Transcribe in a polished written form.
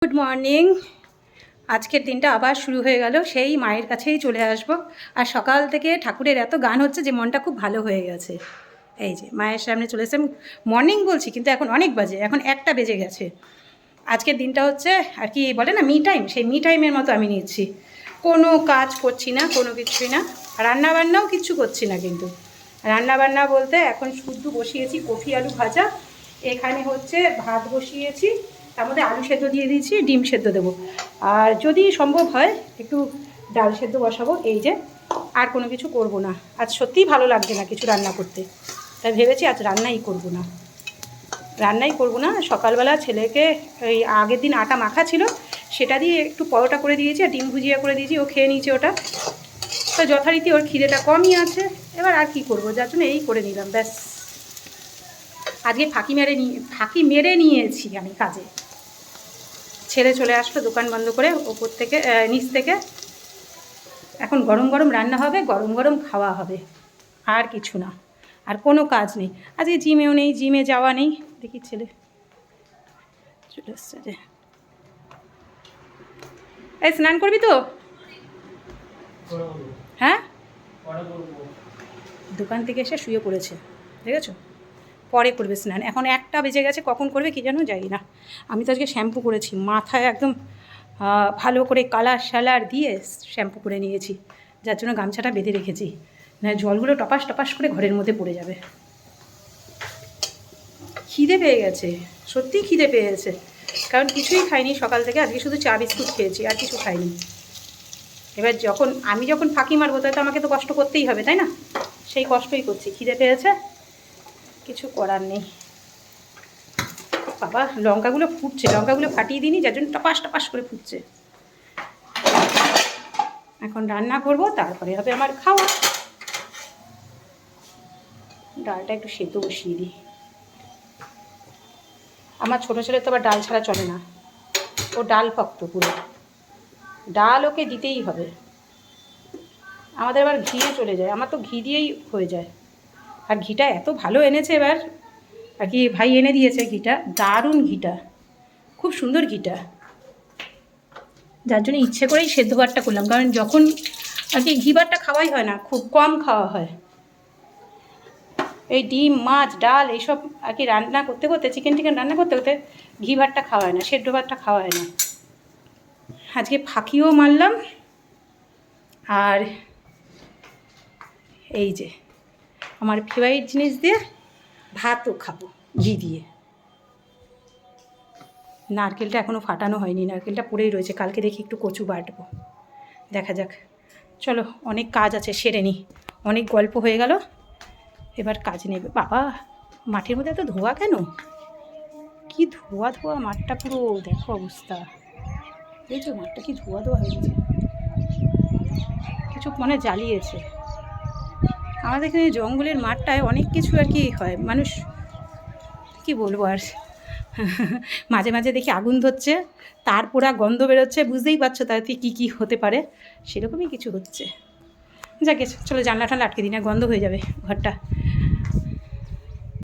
Good morning. আজকের দিনটা আবার শুরু হয়ে গেল, সেই মায়ের কাছেই চলে আসব। আর সকাল থেকে ঠাকুরের এত গান হচ্ছে যে মনটা খুব ভালো হয়ে গেছে। এই যে মায়ের সামনে চলে এসে মর্নিং বলছি, কিন্তু এখন অনেক বাজে, এখন 1টা বেজে গেছে। আজকের দিনটা হচ্ছে আর কি বলে না মি টাইম, সেই মি টাইমের মতো আমি নিচ্ছি। কোনো কাজ করছি না, কোনো কিছুই না, রান্নাবান্নাও কিচ্ছু করছি না। কিন্তু রান্নাবান্না বলতে এখন শুদ্ধ বসিয়েছি কফি আলু ভাজা, এখানে হচ্ছে ভাত বসিয়েছি, তার মধ্যে আলু সেদ্ধ দিয়ে দিয়েছি, ডিম সেদ্ধ দেবো, আর যদি সম্ভব হয় একটু ডাল সেদ্ধ বসাবো। এই যে, আর কোনো কিছু করব না। আজ সত্যিই ভালো লাগছে না কিছু রান্না করতে, তাই ভেবেছি আজ রান্নাই করব না। সকালবেলা ছেলেকে এই আগের দিন আটা মাখা ছিল, সেটা দিয়ে একটু পরোটা করে দিয়েছি আর ডিম ভুজিয়া করে দিয়েছি, ও খেয়ে নিয়েছে ওটা। তো যথারীতি ওর খিদেটা কমই আছে, এবার আর কি করব, যার জন্য এই করে নিলাম ব্যাস। আজকে ফাঁকি মেরে নিয়েছি আমি কাজে। ছেলে চলে আসলো দোকান বন্ধ করে ওপর থেকে, নিচ থেকে। এখন গরম গরম রান্না হবে, গরম গরম খাওয়া হবে, আর কিছু না, আর কোনো কাজ নেই। আজকে জিমেও নেই, জিমে যাওয়া নেই। দেখি ছেলে চলে এসছে যে, এই স্নান করবি তো? হ্যাঁ, দোকান থেকে এসে শুয়ে পড়েছে, দেখেছো? পরে করবে স্নান, এখন 1টা বেজে গেছে, কখন করবে কি জানো, জানি না। আমি তো আজকে শ্যাম্পু করেছি, মাথায় একদম ভালো করে কালার দিয়ে শ্যাম্পু করে নিয়েছি, যার জন্য গামছাটা বেঁধে রেখেছি, না জলগুলো টপাস টপাস করে ঘরের মধ্যে পড়ে যাবে। খিদে পেয়ে গেছে, সত্যিই খিদে পেয়ে গেছে, কারণ কিছুই খাইনি সকাল থেকে। আজকে শুধু চা বিস্কুট খেয়েছি, আর কিছু খাইনি। এবার আমি যখন ফাঁকি মারবো, তাই তো আমাকে তো কষ্ট করতেই হবে, তাই না? সেই কষ্টই করছি, খিদে পেয়েছে, কিছু করার নেই। বাবা, লঙ্কাগুলো ফুটছে, লঙ্কাগুলো ফাটিয়ে দিইনি, যার জন্য টপাস টপাস করে ফুটছে। এখন রান্না করব, তারপরে হবে আমার খাওয়া। ডালটা একটু সেদ্ধ বসিয়ে দিই। আমার ছোটো ছেলে তো আবার ডাল ছাড়া চলে না, ও ডাল ভক্ত পুরো, ডাল ওকে দিতেই হবে। আমাদের আবার ঘিয়ে চলে যায়, আমার তো ঘি দিয়েই হয়ে যায়। আর ঘিটা এত ভালো এনেছে এবার, আর কি ভাই এনে দিয়েছে ঘিটা, দারুণ ঘিটা, খুব সুন্দর ঘিটা, যার জন্য ইচ্ছে করেই সেদ্ধ ভাতটা করলাম। কারণ যখন আর কি ঘি ভাতটা খাওয়াই হয় না, খুব কম খাওয়া হয়। এই ডিম মাছ ডাল এইসব আর কি রান্না করতে করতে, চিকেন রান্না করতে করতে ঘি ভাতটা খাওয়া হয় না, সেদ্ধ ভাতটা খাওয়া হয় না। আজকে ফাঁকিও মারলাম, আর এই যে আমার ফেভারিট জিনিস দিয়ে ভাতও খাবো ঘি দিয়ে। নারকেলটা এখনও ফাটানো হয়নি, নারকেলটা পড়েই রয়েছে, কালকে দেখি একটু কচু বাটবো, দেখা যাক। চলো, অনেক কাজ আছে, সেরে নিই, অনেক গল্প হয়ে গেল, এবার কাজ নেবে। বাবা, মাঠের মধ্যে এত ধোয়া কেন? কি ধোয়া মাঠটা, পুরো দেখো অবস্থা, বুঝছো মাঠটা কি ধোয়া হয়ে গেছে, কিছু মনে জ্বালিয়েছে। আমাদের এখানে জঙ্গলের মাঠটায় অনেক কিছু আর কি হয়, মানুষ কি বলবো আর। মাঝে মাঝে দেখি আগুন ধরছে, তার পোড়া গন্ধ বেরোচ্ছে, বুঝতেই পারছো তাতে কী হতে পারে, সেরকমই কিছু হচ্ছে। যাকে চলো জানলা টানলা আটকে দিই না, গন্ধ হয়ে যাবে ঘরটা।